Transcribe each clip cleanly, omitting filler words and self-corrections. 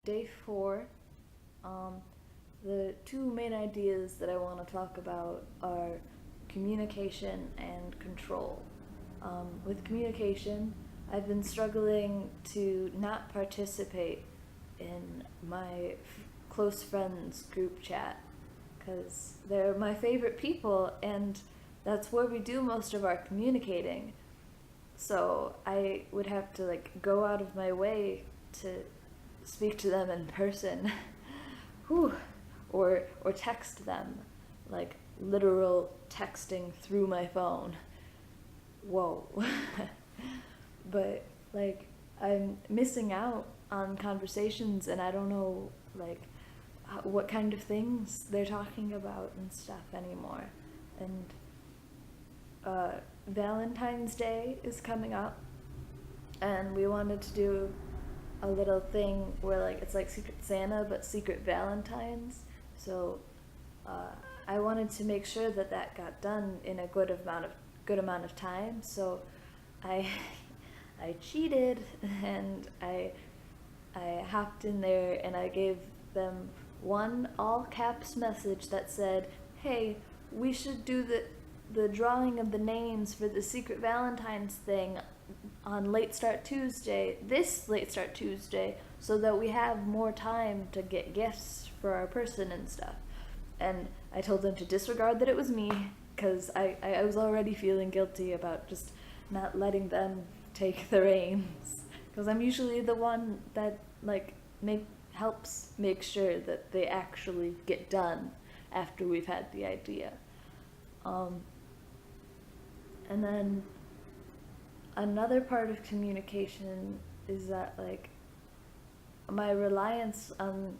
day 4. The two main ideas that I want to talk about are communication and control. With communication, I've been struggling to not participate in my close friends group chat because they're my favorite people and that's where we do most of our communicating. So I would have to go out of my way to speak to them in person. Whew. Or text them, like literal texting through my phone. Whoa. But I'm missing out on conversations and I don't know what kind of things they're talking about and stuff anymore. And Valentine's Day is coming up and we wanted to do a little thing where it's like Secret Santa but Secret Valentines. So I wanted to make sure that got done in a good amount of time. So I cheated and I hopped in there and I gave them one all caps message that said, "Hey, we should do the drawing of the names for the Secret Valentine's thing on this late start Tuesday, so that we have more time to get gifts for our person and stuff." And I told them to disregard that it was me, because I was already feeling guilty about just not letting them take the reins, because I'm usually the one that helps make sure that they actually get done after we've had the idea. And then another part of communication is that my reliance on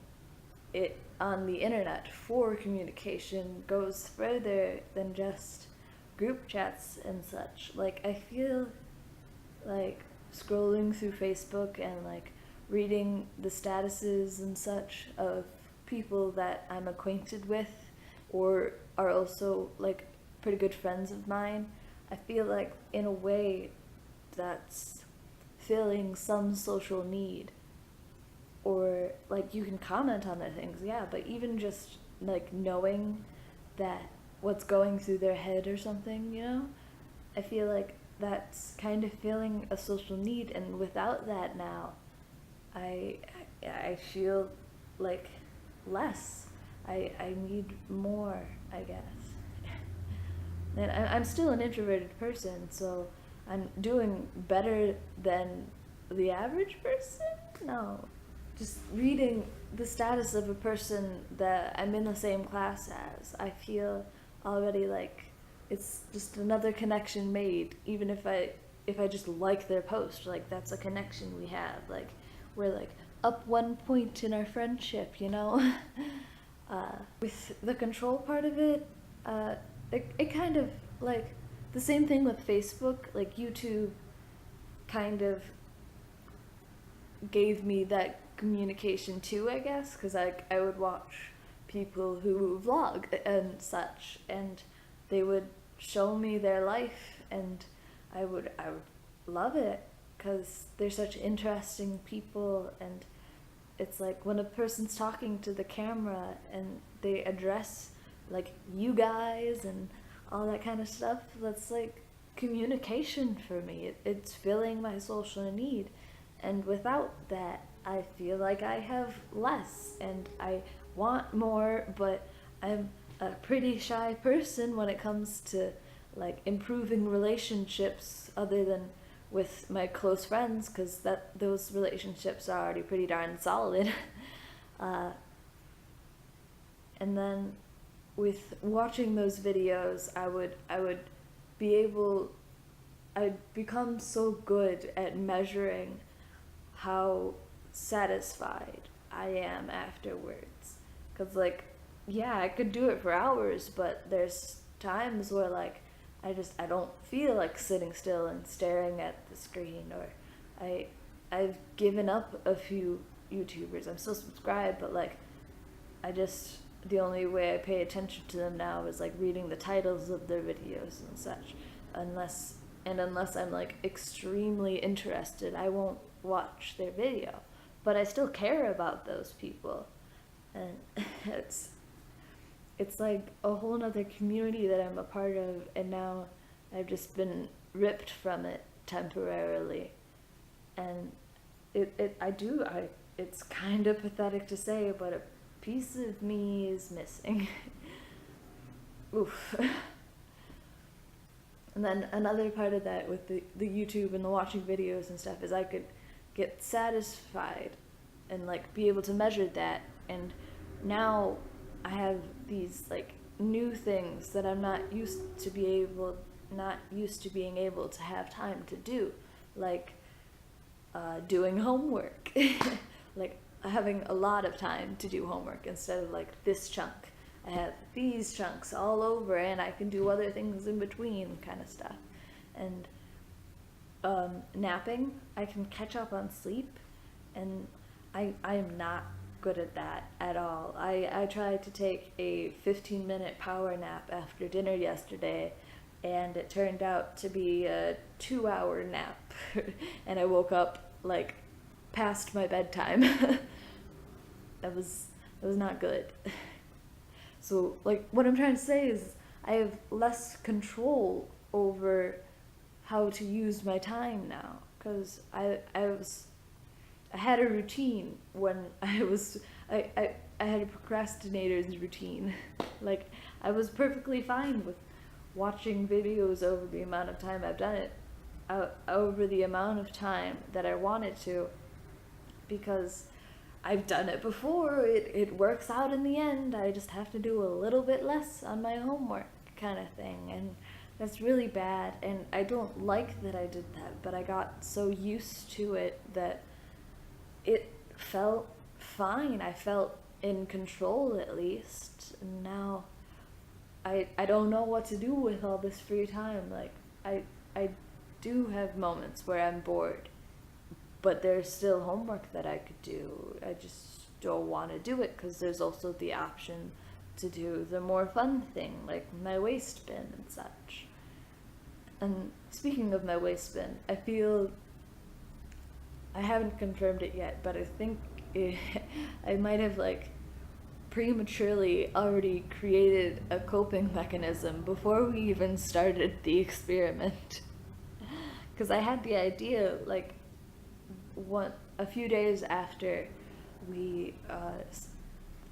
the internet for communication goes further than just group chats and such. I feel like scrolling through Facebook and reading the statuses and such of people that I'm acquainted with or are also pretty good friends of mine, I feel like in a way that's filling some social need. Or you can comment on their things, yeah, but even just knowing that what's going through their head or something, I feel like that's kind of filling a social need, and without that now, I feel less. I need more, I guess. And I'm still an introverted person, so I'm doing better than the average person? No. Just reading the status of a person that I'm in the same class as, I feel already it's just another connection made, even if I just like their post, that's a connection we have, we're up one point in our friendship, With the control part of it, it kind of the same thing with Facebook. YouTube kind of gave me that communication too, I guess, because I would watch people who vlog and such, and they would show me their life, and I would love it because they're such interesting people. And it's when a person's talking to the camera and they address you guys and all that kind of stuff, that's communication for me. It's filling my social need, and without that I feel like I have less and I want more, but I'm a pretty shy person when it comes to improving relationships other than with my close friends, because those relationships are already pretty darn solid. And then with watching those videos, I'd become so good at measuring how satisfied I am afterwards. Because yeah, I could do it for hours, but there's times where I don't feel like sitting still and staring at the screen, or I've given up a few YouTubers. I'm still subscribed, but the only way I pay attention to them now is reading the titles of their videos and such. Unless I'm extremely interested, I won't watch their video. but I still care about those people. And it's like a whole nother community that I'm a part of, and now I've just been ripped from it temporarily. And it's kind of pathetic to say, but a piece of me is missing. Oof. And then another part of that with the YouTube and the watching videos and stuff is I could get satisfied and like be able to measure that, and now I have these like new things that I'm not used to being able to have time to do, like doing homework. Like having a lot of time to do homework instead of like this chunk. I have these chunks all over, and I can do other things in between, kind of stuff. And napping, I can catch up on sleep, and I am not good at that at all. I tried to take a 15-minute power nap after dinner yesterday, and it turned out to be a 2-hour nap. And I woke up like past my bedtime. That was not good. So like what I'm trying to say is I have less control over how to use my time now, because I had a routine when I had a procrastinator's routine. Like I was perfectly fine with watching videos over the amount of time I've done it, over the amount of time that I wanted to, because I've done it before. It works out in the end. I just have to do a little bit less on my homework, kind of thing. And that's really bad, and I don't like that I did that, but I got so used to it that it felt fine. I felt in control, at least. And now I don't know what to do with all this free time. Like I do have moments where I'm bored, but there's still homework that I could do. I just don't want to do it, because there's also the option to do the more fun thing, like my waste bin and such. And speaking of my waste bin, I feel, I haven't confirmed it yet, but I think I might have like prematurely already created a coping mechanism before we even started the experiment. Because I had the idea like a few days after we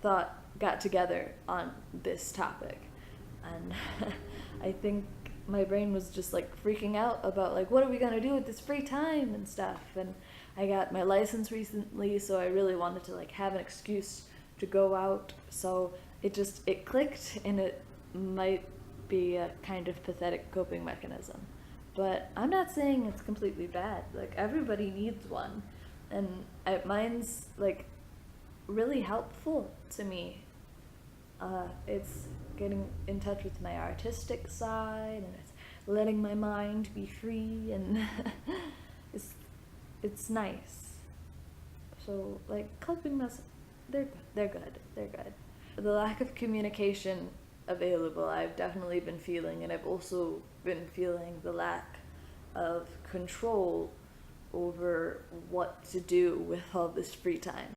got together on this topic, and I think my brain was just like freaking out about like, what are we gonna do with this free time and stuff. And I got my license recently, so I really wanted to like have an excuse to go out. So it clicked, and it might be a kind of pathetic coping mechanism. But I'm not saying it's completely bad. Like everybody needs one, and mine's like really helpful to me. It's getting in touch with my artistic side, and it's letting my mind be free, and it's nice. So like coping they're good. The lack of communication available, I've definitely been feeling, and I've also been feeling the lack of control over what to do with all this free time.